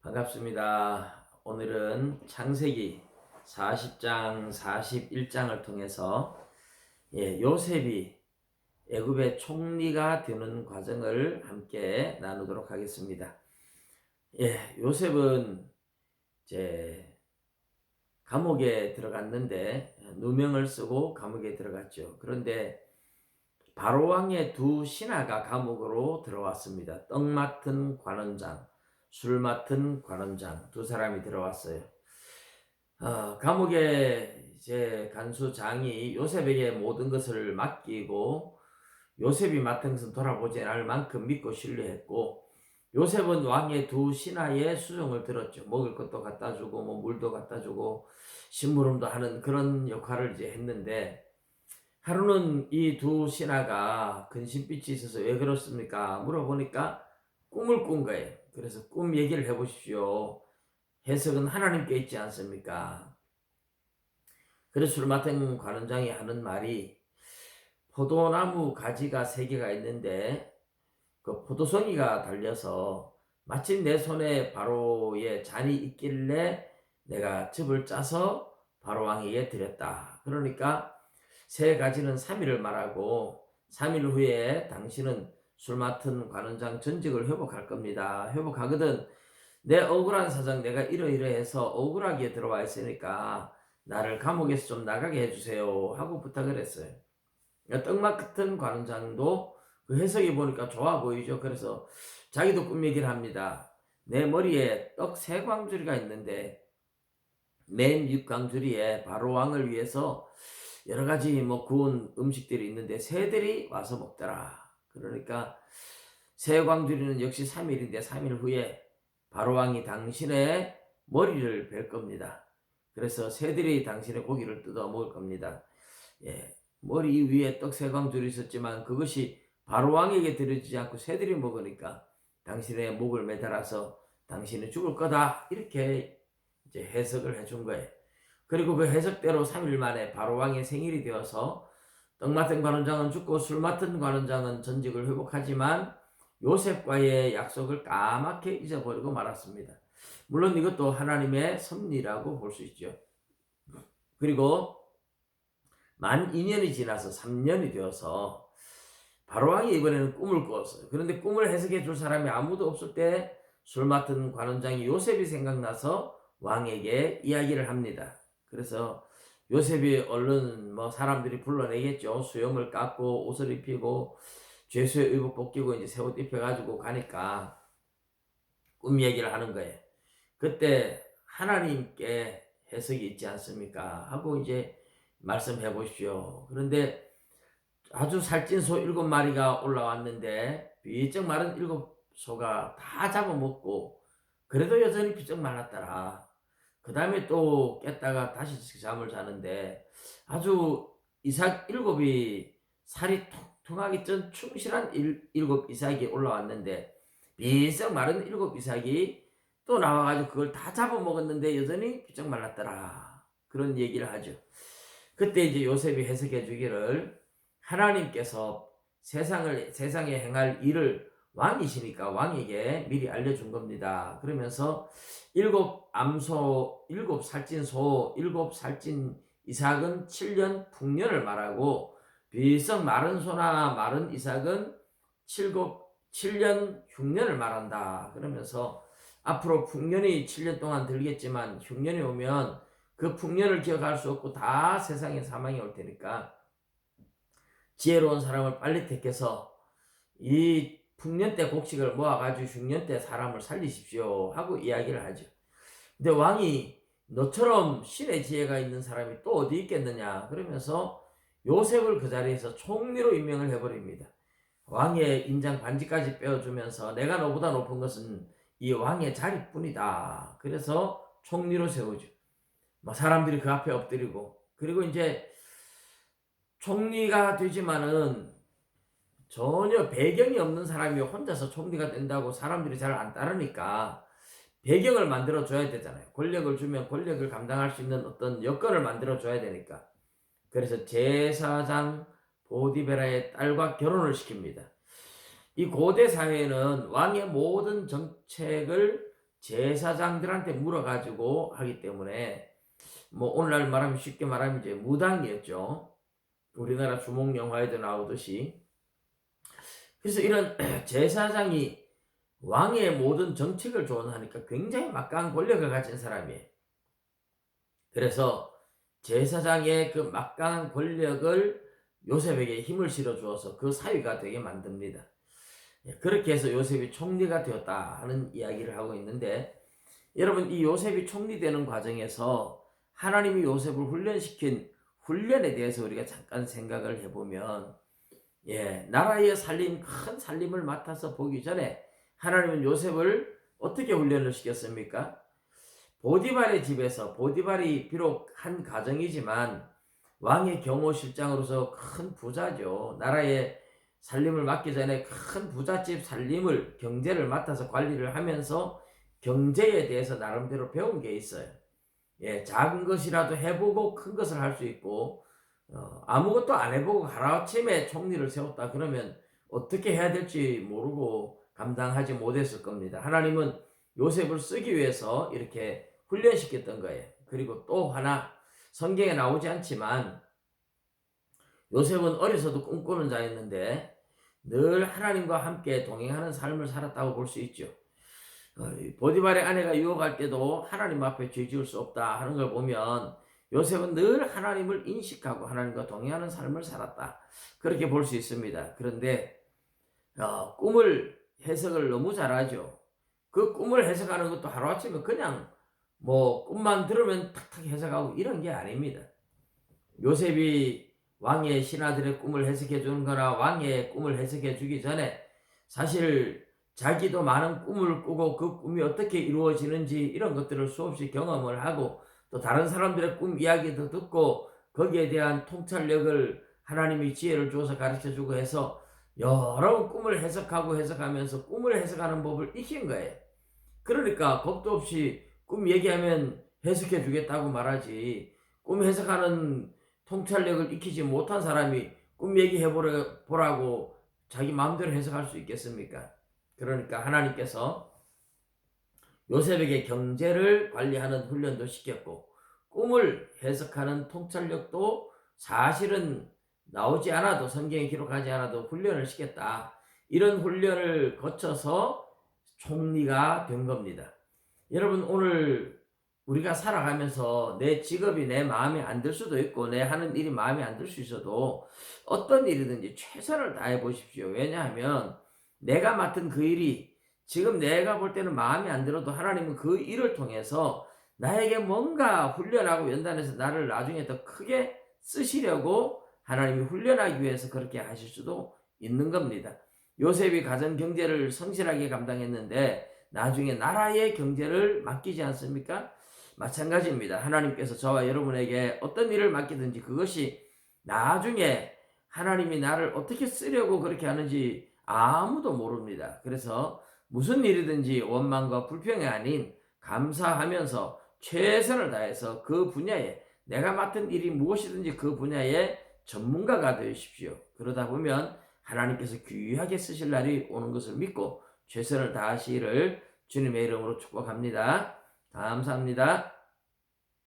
반갑습니다. 오늘은 창세기 40장, 41장을 통해서 요셉이 애굽의 총리가 되는 과정을 함께 나누도록 하겠습니다. 요셉은 이제 감옥에 들어갔는데 누명을 쓰고 감옥에 들어갔죠. 그런데 바로 왕의 두 신하가 감옥으로 들어왔습니다. 떡 맡은 관원장, 술 맡은 관원장 두 사람이 들어왔어요. 감옥에 이제 간수장이 요셉에게 모든 것을 맡기고 요셉이 맡은 것은 돌아보지 않을 만큼 믿고 신뢰했고, 요셉은 왕의 두 신하의 수종을 들었죠. 먹을 것도 갖다 주고 뭐 물도 갖다 주고 심부름도 하는 그런 역할을 이제 했는데, 하루는 이 두 신하가 근심빛이 있어서 왜 그렇습니까? 물어보니까 꿈을 꾼 거예요. 그래서 꿈 얘기를 해보십시오. 해석은 하나님께 있지 않습니까? 그래서 술 맡은 관원장이 하는 말이, 포도나무 가지가 3개가 있는데 그 포도송이가 달려서 마침 내 손에 바로의 잔이 있길래 내가 즙을 짜서 바로 왕에게 드렸다. 그러니까 3가지는 3일을 말하고 3일 후에 당신은 술 맡은 관원장 전직을 회복할 겁니다. 회복하거든 내 억울한 사정 내가 이러이러해서 억울하게 들어와 있으니까 나를 감옥에서 좀 나가게 해주세요 하고 부탁을 했어요. 떡 맡은 관원장도 그 해석이 보니까 좋아 보이죠. 그래서 자기도 꿈 얘기를 합니다. 내 머리에 떡 3광주리가 있는데 맨 윗광주리에 바로 왕을 위해서 여러 가지 뭐 구운 음식들이 있는데 새들이 와서 먹더라. 그러니까 새 광주리는 역시 3일인데 3일 후에 바로 왕이 당신의 머리를 벨 겁니다. 그래서 새들이 당신의 고기를 뜯어 먹을 겁니다. 머리 위에 떡 3광줄이 있었지만 그것이 바로 왕에게 드려지지 않고 새들이 먹으니까 당신의 목을 매달아서 당신은 죽을 거다, 이렇게 이제 해석을 해준 거예요. 그리고 그 해석대로 3일 만에 바로 왕의 생일이 되어서 떡 맡은 관원장은 죽고 술 맡은 관원장은 전직을 회복하지만 요셉과의 약속을 까맣게 잊어버리고 말았습니다. 물론 이것도 하나님의 섭리라고 볼 수 있죠. 그리고 만 2년이 지나서 3년이 되어서 바로왕이 이번에는 꿈을 꾸었어요. 그런데 꿈을 해석해 줄 사람이 아무도 없을 때 술 맡은 관원장이 요셉이 생각나서 왕에게 이야기를 합니다. 그래서 요셉이 얼른 뭐 사람들이 불러내겠죠. 수염을 깎고 옷을 입히고 죄수의 의복 벗기고 이제 새 옷 입혀가지고 가니까 꿈 얘기를 하는 거예요. 그때 하나님께 해석이 있지 않습니까? 하고 이제 말씀해 보십시오. 그런데 아주 살찐 소 7마리가 올라왔는데 비쩍 마른 7소가 다 잡아먹고 그래도 여전히 비쩍 말랐더라. 그 다음에 또 깼다가 다시 잠을 자는데 아주 이삭 7이 살이 통통하게 찐 충실한 7 이삭이 올라왔는데 비쩍 마른 7 이삭이 또 나와가지고 그걸 다 잡아먹었는데 여전히 비쩍 말랐더라. 그런 얘기를 하죠. 그때 이제 요셉이 해석해 주기를, 하나님께서 세상에 행할 일을 왕이시니까 왕에게 미리 알려준 겁니다. 그러면서 7암소, 7살찐 소, 7살찐 이삭은 7년 풍년을 말하고 비석 마른 소나 마른 이삭은 7년 흉년을 말한다. 그러면서 앞으로 풍년이 7년 동안 들겠지만 흉년이 오면 그 풍년을 기억할 수 없고 다 세상에 사망이 올 테니까 지혜로운 사람을 빨리 택해서 이 풍년 때 곡식을 모아가지고 흉년 때 사람을 살리십시오 하고 이야기를 하죠. 근데 왕이 너처럼 신의 지혜가 있는 사람이 또 어디 있겠느냐 그러면서 요셉을 그 자리에서 총리로 임명을 해버립니다. 왕의 인장 반지까지 빼어주면서 내가 너보다 높은 것은 이 왕의 자리뿐이다. 그래서 총리로 세우죠. 사람들이 그 앞에 엎드리고, 그리고 이제 총리가 되지만은 전혀 배경이 없는 사람이 혼자서 총리가 된다고 사람들이 잘 안 따르니까 배경을 만들어 줘야 되잖아요. 권력을 주면 권력을 감당할 수 있는 어떤 여건을 만들어 줘야 되니까. 그래서 제사장 보디베라의 딸과 결혼을 시킵니다. 이 고대 사회는 왕의 모든 정책을 제사장들한테 물어가지고 하기 때문에 뭐 오늘날 말하면 쉽게 말하면 이제 무당이었죠. 우리나라 주목 영화에도 나오듯이. 그래서 이런 제사장이 왕의 모든 정책을 조언하니까 굉장히 막강한 권력을 가진 사람이에요. 그래서 제사장의 그 막강한 권력을 요셉에게 힘을 실어 주어서 그 사위가 되게 만듭니다. 그렇게 해서 요셉이 총리가 되었다 하는 이야기를 하고 있는데, 여러분 이 요셉이 총리되는 과정에서 하나님이 요셉을 훈련시킨 훈련에 대해서 우리가 잠깐 생각을 해보면, 나라의 살림, 큰 살림을 맡아서 보기 전에 하나님은 요셉을 어떻게 훈련을 시켰습니까? 보디발의 집에서, 보디발이 비록 한 가정이지만 왕의 경호실장으로서 큰 부자죠. 나라의 살림을 맡기 전에 큰 부잣집 살림을, 경제를 맡아서 관리를 하면서 경제에 대해서 나름대로 배운 게 있어요. 작은 것이라도 해보고 큰 것을 할 수 있고, 아무것도 안 해보고 하루아침에 총리를 세웠다 그러면 어떻게 해야 될지 모르고 감당하지 못했을 겁니다. 하나님은 요셉을 쓰기 위해서 이렇게 훈련시켰던 거예요. 그리고 또 하나, 성경에 나오지 않지만 요셉은 어려서도 꿈꾸는 자였는데 늘 하나님과 함께 동행하는 삶을 살았다고 볼 수 있죠. 보디발의 아내가 유혹할 때도 하나님 앞에 죄 지을 수 없다 하는 걸 보면 요셉은 늘 하나님을 인식하고 하나님과 동행하는 삶을 살았다, 그렇게 볼 수 있습니다. 그런데 꿈을 해석을 너무 잘하죠. 그 꿈을 해석하는 것도 하루아침에 그냥 뭐 꿈만 들으면 탁탁 해석하고 이런 게 아닙니다. 요셉이 왕의 신하들의 꿈을 해석해 주는 거나 왕의 꿈을 해석해 주기 전에 사실 자기도 많은 꿈을 꾸고 그 꿈이 어떻게 이루어지는지 이런 것들을 수없이 경험을 하고, 또 다른 사람들의 꿈 이야기도 듣고 거기에 대한 통찰력을 하나님이 지혜를 주어서 가르쳐 주고 해서 여러 꿈을 해석하고 해석하면서 꿈을 해석하는 법을 익힌 거예요. 그러니까 겁도 없이 꿈 얘기하면 해석해 주겠다고 말하지, 꿈 해석하는 통찰력을 익히지 못한 사람이 꿈 얘기해 보라고 자기 마음대로 해석할 수 있겠습니까? 그러니까 하나님께서 요셉에게 경제를 관리하는 훈련도 시켰고 꿈을 해석하는 통찰력도 사실은 나오지 않아도, 성경에 기록하지 않아도 훈련을 시켰다. 이런 훈련을 거쳐서 총리가 된 겁니다. 여러분 오늘 우리가 살아가면서 내 직업이 내 마음에 안 들 수도 있고 내 하는 일이 마음에 안 들 수 있어도 어떤 일이든지 최선을 다해 보십시오. 왜냐하면 내가 맡은 그 일이 지금 내가 볼 때는 마음에 안 들어도 하나님은 그 일을 통해서 나에게 뭔가 훈련하고 연단해서 나를 나중에 더 크게 쓰시려고 하나님이 훈련하기 위해서 그렇게 하실 수도 있는 겁니다. 요셉이 가정 경제를 성실하게 감당했는데 나중에 나라의 경제를 맡기지 않습니까? 마찬가지입니다. 하나님께서 저와 여러분에게 어떤 일을 맡기든지 그것이 나중에 하나님이 나를 어떻게 쓰려고 그렇게 하는지 아무도 모릅니다. 그래서 무슨 일이든지 원망과 불평이 아닌 감사하면서 최선을 다해서 그 분야에, 내가 맡은 일이 무엇이든지 그 분야의 전문가가 되십시오. 그러다 보면 하나님께서 귀하게 쓰실 날이 오는 것을 믿고 최선을 다하시기를 주님의 이름으로 축복합니다. 감사합니다.